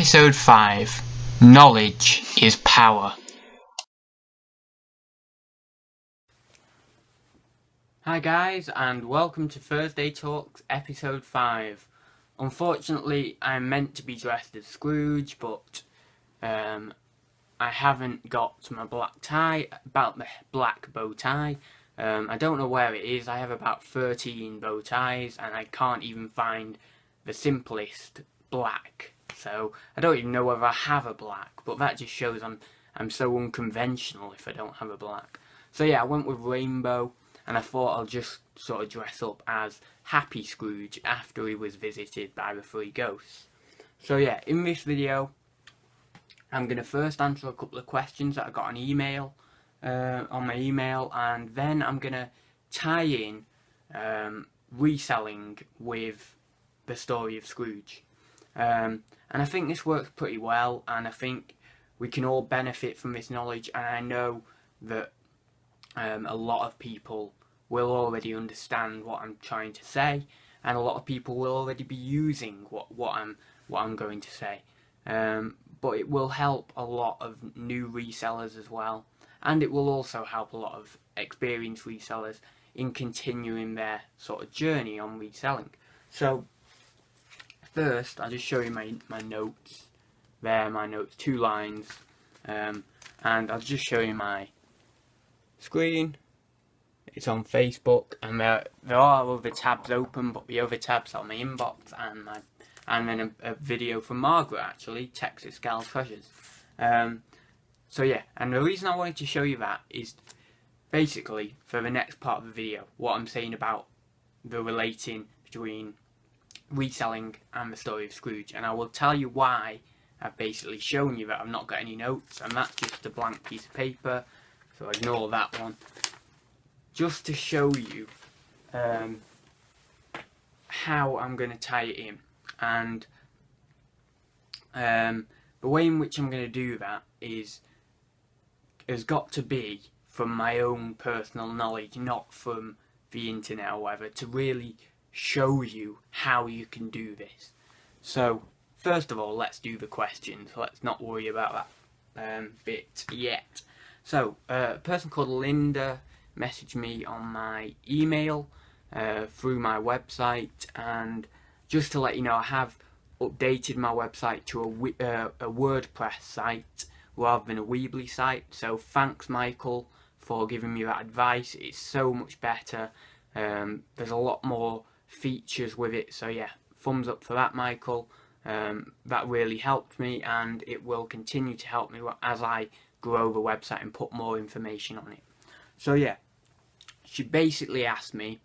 Episode 5 Knowledge is Power. Hi guys, and welcome to Thursday Talks Episode 5. Unfortunately, I'm meant to be dressed as Scrooge, but I haven't got my black tie, about the black bow tie. I don't know where it is. I have about 13 bow ties, and I can't even find the simplest black. So I don't even know whether I have a black, but that just shows I'm so unconventional if I don't have a black. So yeah, I went with rainbow, and I thought I'll just sort of dress up as Happy Scrooge after he was visited by the three ghosts. So yeah, in this video, I'm going to first answer a couple of questions that I got on email, on my email, and then I'm going to tie in reselling with the story of Scrooge. And I think this works pretty well, and I think we can all benefit from this knowledge, and I know that a lot of people will already understand what I'm trying to say, and a lot of people will already be using what I'm going to say. But it will help a lot of new resellers as well, and it will also help a lot of experienced resellers in continuing their sort of journey on reselling. So first, I'll just show you my notes. There, my notes, 2 lines, and I'll just show you my screen. It's on Facebook, and there are other tabs open, but the other tabs are my inbox and then a video from Margaret, actually, Texas Gal Treasures. So yeah, and the reason I wanted to show you that is basically for the next part of the video, what I'm saying about the relating between reselling and the story of Scrooge, and I will tell you why I've basically shown you that I've not got any notes, and that's just a blank piece of paper, so ignore that one. Just to show you how I'm going to tie it in, and the way in which I'm going to do that has got to be from my own personal knowledge, not from the internet or whatever, to really show you how you can do this. So first of all, let's do the questions. Let's not worry about that bit yet. So a person called Linda messaged me on my email through my website, and just to let you know, I have updated my website to a WordPress site rather than a Weebly site. So thanks, Michael, for giving me that advice. It's so much better. There's a lot more features with it, so yeah, thumbs up for that, Michael. That really helped me, and it will continue to help me as I grow the website and put more information on it. So yeah, she basically asked me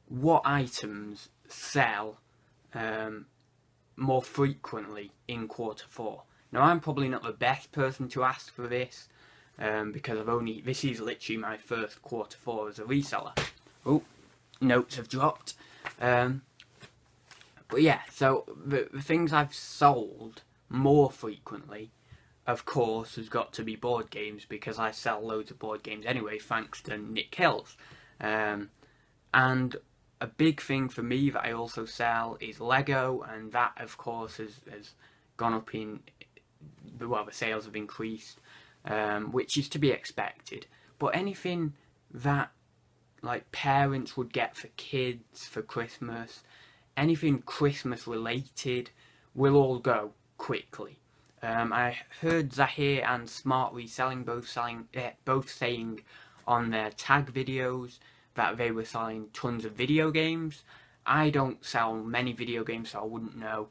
what items sell more frequently in Q4. Now, I'm probably not the best person to ask for this because this is literally my first Q4 as a reseller. Oh, notes have dropped. But yeah, so the things I've sold more frequently, of course, has got to be board games, because I sell loads of board games anyway, thanks to Nick Hills. And a big thing for me that I also sell is Lego, and that, of course, has gone up in, well, the sales have increased, which is to be expected. But anything that like parents would get for kids for Christmas, anything Christmas related, will all go quickly. I heard Zahir and Smart Reselling both saying on their tag videos that they were selling tons of video games. I don't sell many video games, so I wouldn't know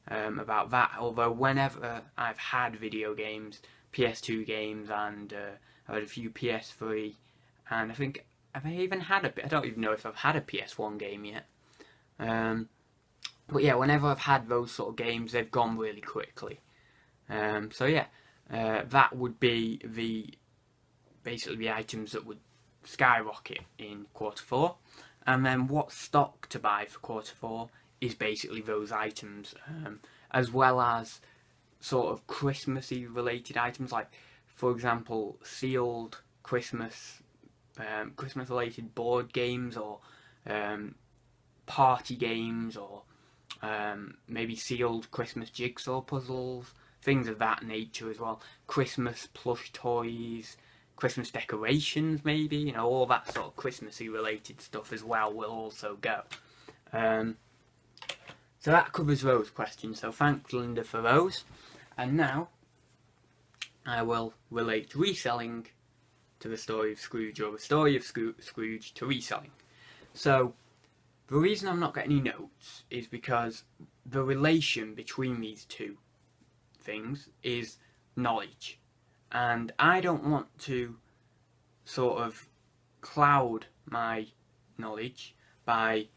about that. Although whenever I've had video games, PS2 games, and I've had a few PS3, and I think have I even had I don't even know if I've had a PS1 game yet. But yeah, whenever I've had those sort of games, they've gone really quickly. So yeah, that would be basically the items that would skyrocket in Q4. And then what stock to buy for Q4 is basically those items, as well as sort of Christmassy related items, like, for example, sealed Christmas related board games, or party games, or maybe sealed Christmas jigsaw puzzles, things of that nature as well. Christmas plush toys, Christmas decorations, maybe, you know, all that sort of Christmassy related stuff as well will also go. So that covers those questions. So thanks, Linda, for those. And now I will relate reselling to the story of Scrooge, or the story of Scrooge to reselling. So the reason I'm not getting any notes is because the relation between these two things is knowledge. And I don't want to sort of cloud my knowledge by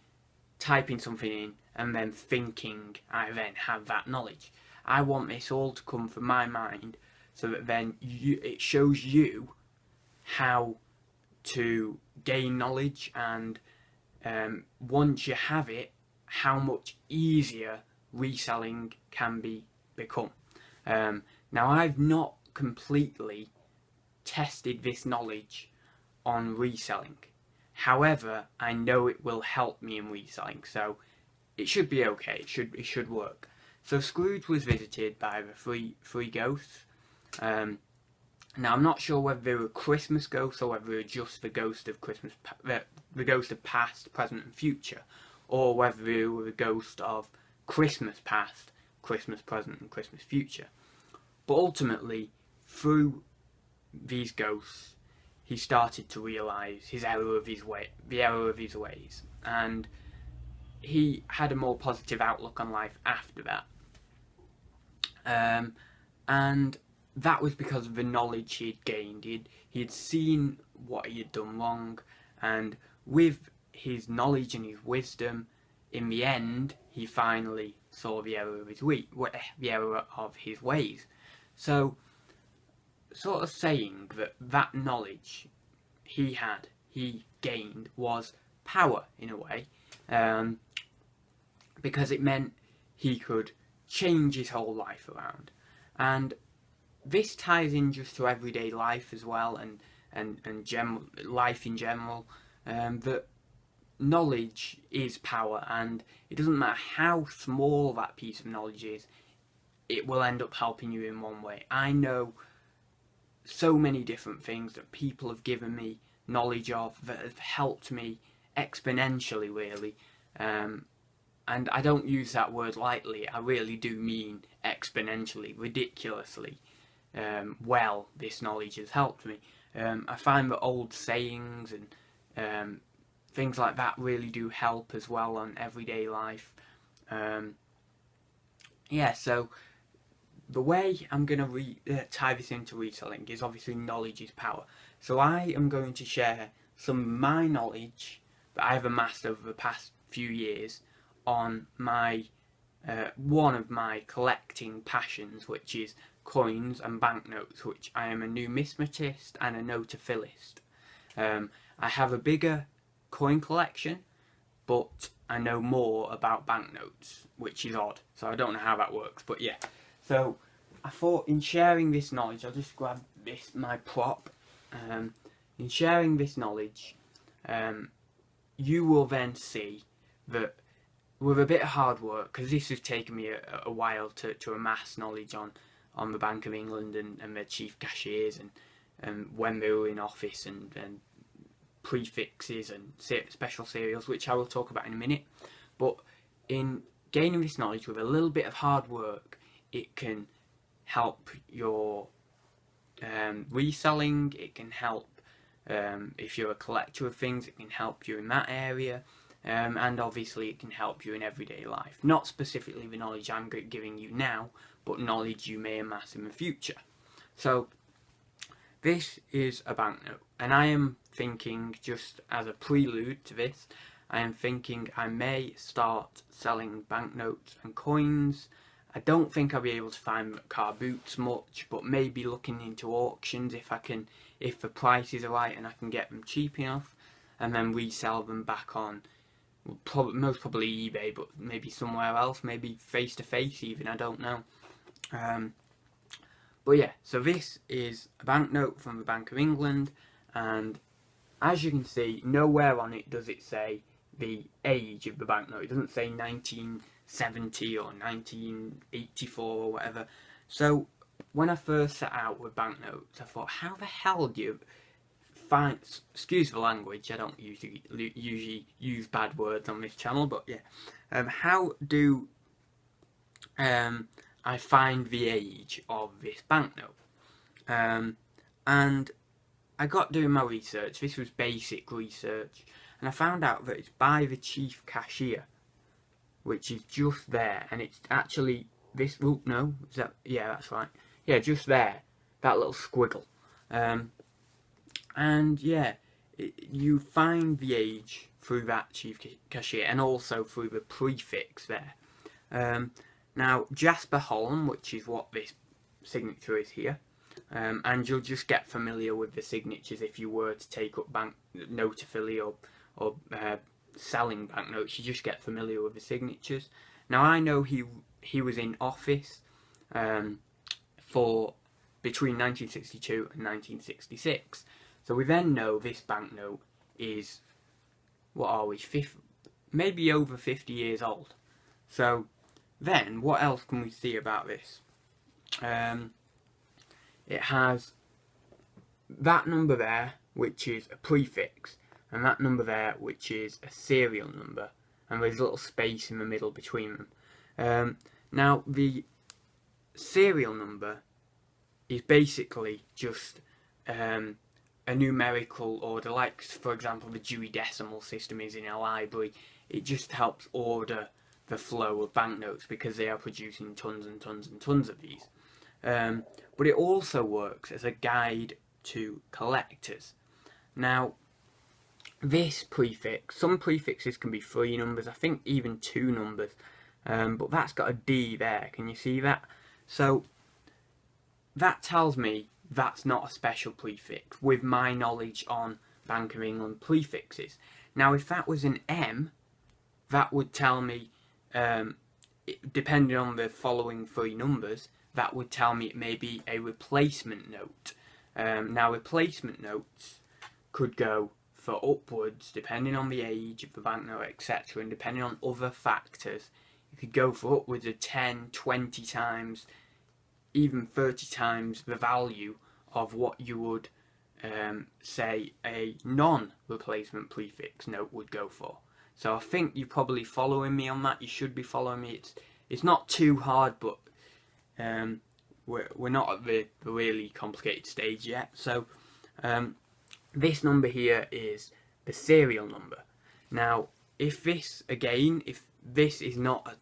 typing something in and then thinking I then have that knowledge. I want this all to come from my mind so that then it shows you how to gain knowledge, and once you have it, how much easier reselling can become. Now, I've not completely tested this knowledge on reselling. However, I know it will help me in reselling, so it should be okay. It should work. So Scrooge was visited by the three ghosts. Now, I'm not sure whether they were Christmas ghosts or whether they were just the ghost of Christmas, the ghost of past, present, and future, or whether they were the ghost of Christmas past, Christmas present, and Christmas future. But ultimately, through these ghosts, he started to realise the error of his ways, and he had a more positive outlook on life after that. And that was because of the knowledge he had gained. He'd seen what he had done wrong, and with his knowledge and his wisdom, in the end, he finally saw the error of his ways. So, sort of saying that knowledge he gained was power in a way, because it meant he could change his whole life around. And this ties in just to everyday life as well, and life in general, that knowledge is power, and it doesn't matter how small that piece of knowledge is, it will end up helping you in one way. I know so many different things that people have given me knowledge of that have helped me exponentially, really. And I don't use that word lightly. I really do mean exponentially, ridiculously. Well, this knowledge has helped me. I find that old sayings and things like that really do help as well on everyday life. So the way I'm going to tie this into reselling is obviously knowledge is power. So I am going to share some of my knowledge that I've amassed over the past few years on my one of my collecting passions, which is coins and banknotes, which I am a numismatist and a notophilist. I have a bigger coin collection, but I know more about banknotes, which is odd, so I don't know how that works, but yeah. So I thought in sharing this knowledge, I'll just grab my prop. In sharing this knowledge, you will then see that with a bit of hard work, because this has taken me a while to amass knowledge on the Bank of England and their chief cashiers, and when they were in office, and prefixes and special serials, which I will talk about in a minute. But in gaining this knowledge with a little bit of hard work, it can help your reselling. It can help if you're a collector of things, it can help you in that area. And obviously it can help you in everyday life. Not specifically the knowledge I'm giving you now, but knowledge you may amass in the future. So this is a banknote, and I am thinking, just as a prelude to this, I am thinking I may start selling banknotes and coins. I don't think I'll be able to find car boots much, but maybe looking into auctions if the prices are right and I can get them cheap enough, and then resell them back on most probably eBay, but maybe somewhere else, maybe face to face even, I don't know. But yeah, so this is a banknote from the Bank of England, and as you can see, nowhere on it does it say the age of the banknote. It doesn't say 1970 or 1984 or whatever. So when I first set out with banknotes, I thought, how the hell do you find, excuse the language, I don't usually use bad words on this channel, but yeah, how do I find the age of this banknote? And I got doing my research. This was basic research, and I found out that it's by the chief cashier, which is just there, and it's actually this. Oh no, is that? Yeah, that's right. Yeah, just there, that little squiggle. And yeah, you find the age through that chief cashier, and also through the prefix there. Now Jasper Holm, which is what this signature is here. And you'll just get familiar with the signatures if you were to take up Banknotophilia or selling banknotes. You just get familiar with the signatures. Now I know he was in office for between 1962 and 1966. So we then know this banknote is, what are we, maybe over 50 years old. So then what else can we see about this? It has that number there, which is a prefix, and that number there, which is a serial number, and there's a little space in the middle between them. Now, the serial number is basically just a numerical order, like, for example, the Dewey Decimal System is in a library. It just helps order the flow of banknotes because they are producing tons and tons and tons of these. But it also works as a guide to collectors. Now, this prefix, some prefixes can be 3 numbers, I think even 2 numbers, but that's got a D there, can you see that? So, that tells me that's not a special prefix, with my knowledge on Bank of England prefixes. Now, if that was an M, that would tell me, depending on the following 3 numbers, that would tell me it may be a replacement note. Now, replacement notes could go for upwards, depending on the age of the banknote, etc., and depending on other factors. You could go for upwards of 10, 20 times, even 30 times the value of what you would say a non-replacement prefix note would go for. So I think you're probably following me on that. You should be following me. It's not too hard, but we're not at the really complicated stage yet. So this number here is the serial number. Now, if this is not a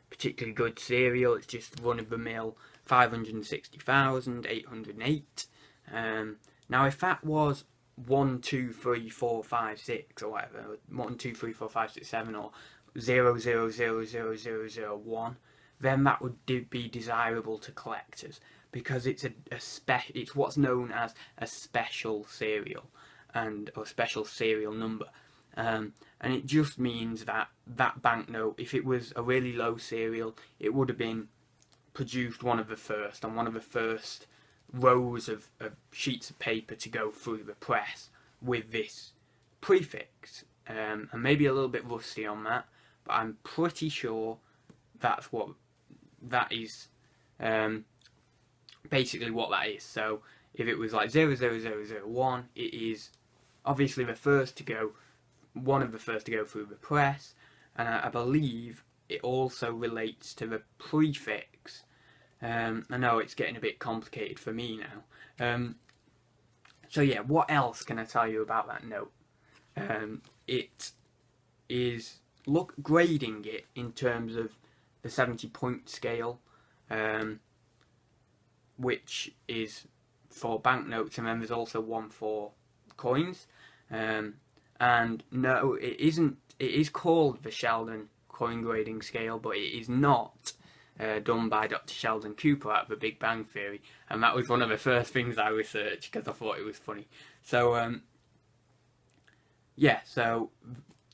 particularly good serial, it's just run-of-the-mill 560,808. Now, if that was 1, 2, 3, 4, 5, 6 or whatever, 1, 2, 3, 4, 5, 6, 7 or 0, 0, 0, 0, 0, 0, 1, then that would be desirable to collectors because it's it's what's known as a special serial or special serial number, and it just means that that banknote, if it was a really low serial, it would have been produced on one of the first rows of sheets of paper to go through the press with this prefix, and maybe a little bit rusty on that, but I'm pretty sure that's what that is, basically what that is. So if it was like 00001, it is obviously the first to go, one of the first to go through the press, and I believe it also relates to the prefix. I know it's getting a bit complicated for me now. So yeah, what else can I tell you about that note? It is grading it in terms of the 70-point scale, which is for banknotes, and then there's also one for coins. And no, it isn't. It is called the Sheldon coin grading scale, but it is not done by Dr. Sheldon Cooper out of The Big Bang Theory, and that was one of the first things I researched because I thought it was funny. So yeah, so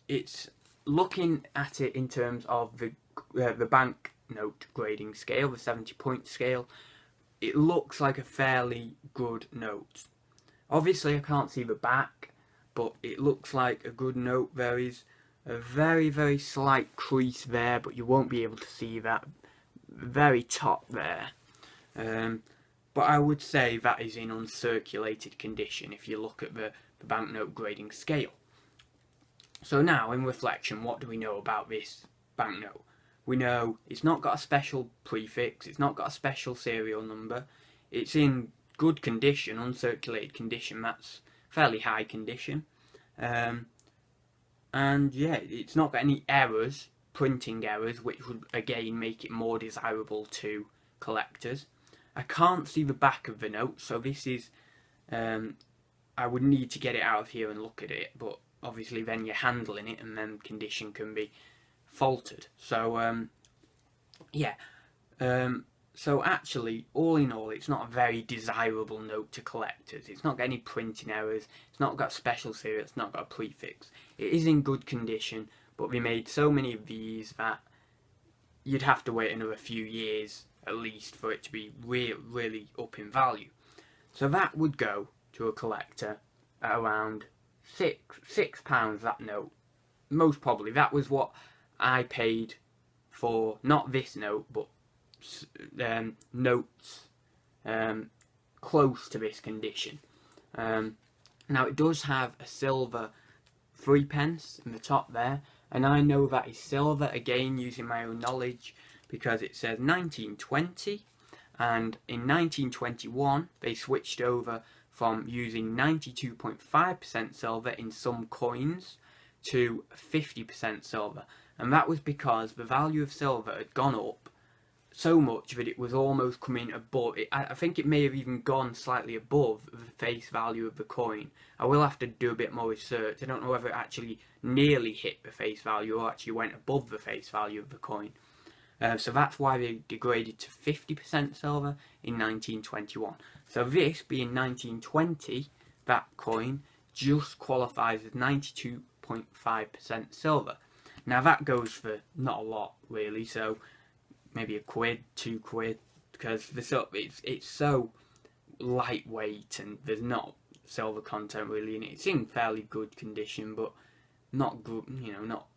it's looking at it in terms of the banknote grading scale, the 70-point scale. It looks like a fairly good note. Obviously, I can't see the back, but it looks like a good note. There is a very, very slight crease there, but you won't be able to see that very top there. But I would say that is in uncirculated condition if you look at the banknote grading scale. So now, in reflection, what do we know about this banknote? We know it's not got a special prefix, it's not got a special serial number, it's in good condition, uncirculated condition, that's fairly high condition. And yeah, it's not got any errors, printing errors, which would again make it more desirable to collectors. I can't see the back of the note, so this is, I would need to get it out of here and look at it, but obviously then you're handling it and then condition can be faltered. So yeah, so actually, all in all, it's not a very desirable note to collectors. It's not got any printing errors, it's not got a special serial, it's not got a prefix. It is in good condition, but we made so many of these that you'd have to wait another few years at least for it to be really up in value. So that would go to a collector at around £6, that note. Most probably. That was what I paid for, not this note, but notes close to this condition. Now it does have a silver 3p in the top there, and I know that is silver, again using my own knowledge, because it says 1920, and in 1921 they switched over from using 92.5% silver in some coins to 50% silver, and that was because the value of silver had gone up so much that it was almost coming above it. I think it may have even gone slightly above the face value of the coin. I will have to do a bit more research. I don't know whether it actually nearly hit the face value or actually went above the face value of the coin. So that's why they degraded to 50% silver in 1921. So this being 1920, that coin just qualifies as 92.5% silver. Now that goes for not a lot really, so maybe £1, £2, because it's so lightweight and there's not silver content really in it. It's in fairly good condition, but not good, you know, not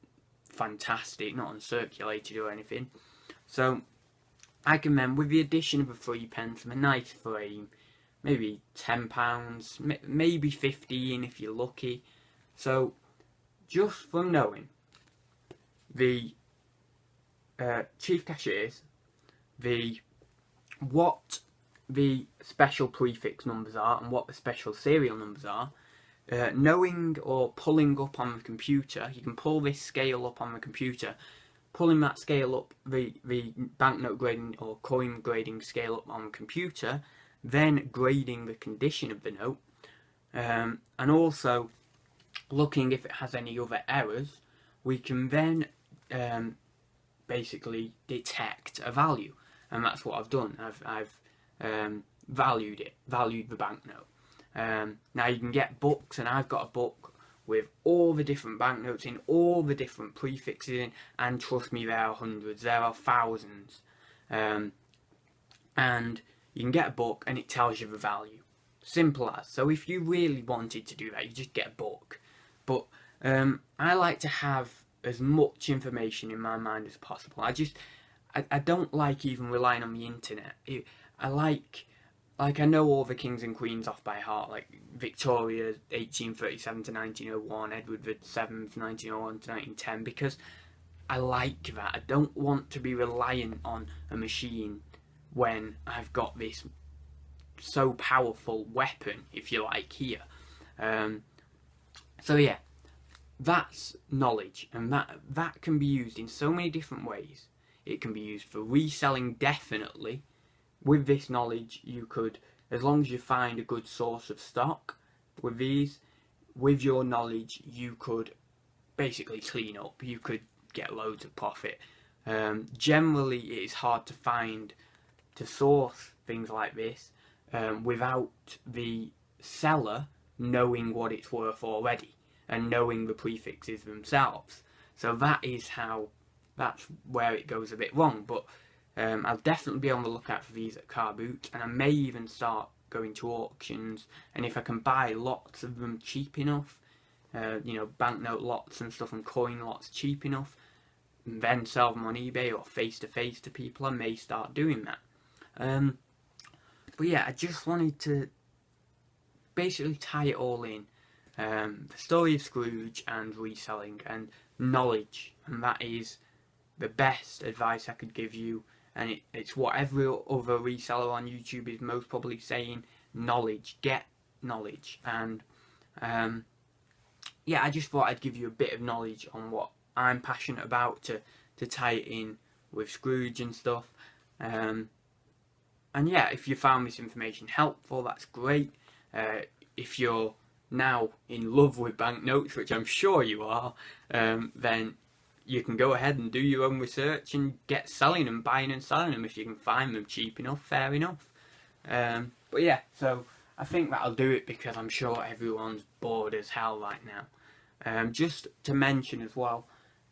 fantastic, not uncirculated or anything. So I can then, with the addition of a 3p, a nice frame, maybe £10, maybe 15 if you're lucky. So just from knowing the chief cashiers, what the special prefix numbers are and what the special serial numbers are, knowing or pulling up on the computer, you can pull this scale up on the computer, pulling that scale up, the banknote grading or coin grading scale up on the computer, then grading the condition of the note, and also looking if it has any other errors, we can then basically detect a value, and that's what I've done. I've valued the banknote. Now you can get books, and I've got a book with all the different banknotes in, all the different prefixes in, and trust me, there are hundreds, there are thousands, and you can get a book and it tells you the value, simple as. So if you really wanted to do that, you just get a book. But I like to have as much information in my mind as possible. I don't like even relying on the internet. I know all the kings and queens off by heart, like Victoria 1837 to 1901, Edward VII 1901 to 1910, because I like that. I don't want to be reliant on a machine when I've got this so powerful weapon, if you like, here. So yeah, that's knowledge, and that can be used in so many different ways. It can be used for reselling, definitely. With this knowledge, you could, as long as you find a good source of stock with these, with your knowledge, you could basically clean up. You could get loads of profit. Generally, it is hard to source things like this without the seller knowing what it's worth already and knowing the prefixes themselves. So that's where it goes a bit wrong. But I'll definitely be on the lookout for these at Car Boot, and I may even start going to auctions, and if I can buy lots of them cheap enough, banknote lots and stuff and coin lots cheap enough, and then sell them on eBay or face to face to people, I may start doing that. But yeah, I just wanted to basically tie it all in. The story of Scrooge and reselling and knowledge, and that is the best advice I could give you, and it's what every other reseller on YouTube is most probably saying: knowledge, get knowledge. And I just thought I'd give you a bit of knowledge on what I'm passionate about to tie it in with Scrooge and stuff. And yeah, if you found this information helpful, that's great. If you're now in love with banknotes, which I'm sure you are, then you can go ahead and do your own research and get selling them, buying and selling them. If you can find them cheap enough, fair enough. But yeah, so I think that'll do it, because I'm sure everyone's bored as hell right now. Just to mention as well,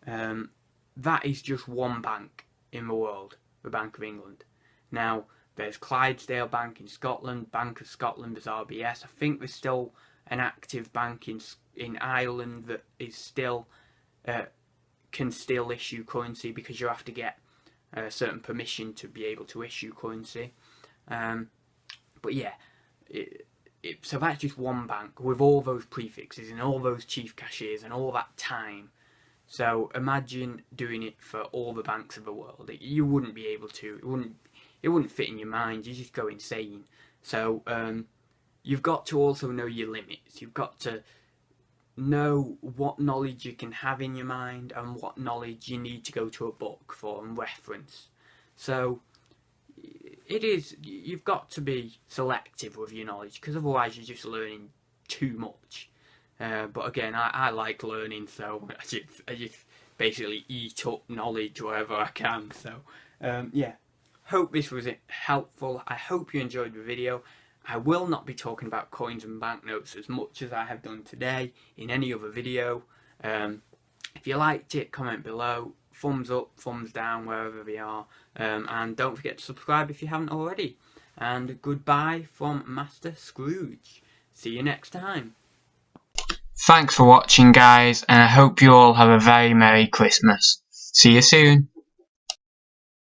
that is just one bank in the world, the Bank of England. Now, there's Clydesdale Bank in Scotland, Bank of Scotland, there's RBS. I think there's still an active bank in Ireland that is still can still issue currency, because you have to get a certain permission to be able to issue currency. But yeah, so that's just one bank with all those prefixes and all those chief cashiers and all that time. So imagine doing it for all the banks of the world. You wouldn't be able to. It wouldn't fit in your mind. You just go insane. So you've got to also know your limits. You've got to know what knowledge you can have in your mind and what knowledge you need to go to a book for and reference. So you've got to be selective with your knowledge, because otherwise you're just learning too much. But again, I like learning, so I just basically eat up knowledge wherever I can. So yeah, hope this was helpful. I hope you enjoyed the video. I will not be talking about coins and banknotes as much as I have done today in any other video. If you liked it, comment below. Thumbs up, thumbs down, wherever they are. And don't forget to subscribe if you haven't already. And goodbye from Master Scrooge. See you next time. Thanks for watching, guys, and I hope you all have a very Merry Christmas. See you soon.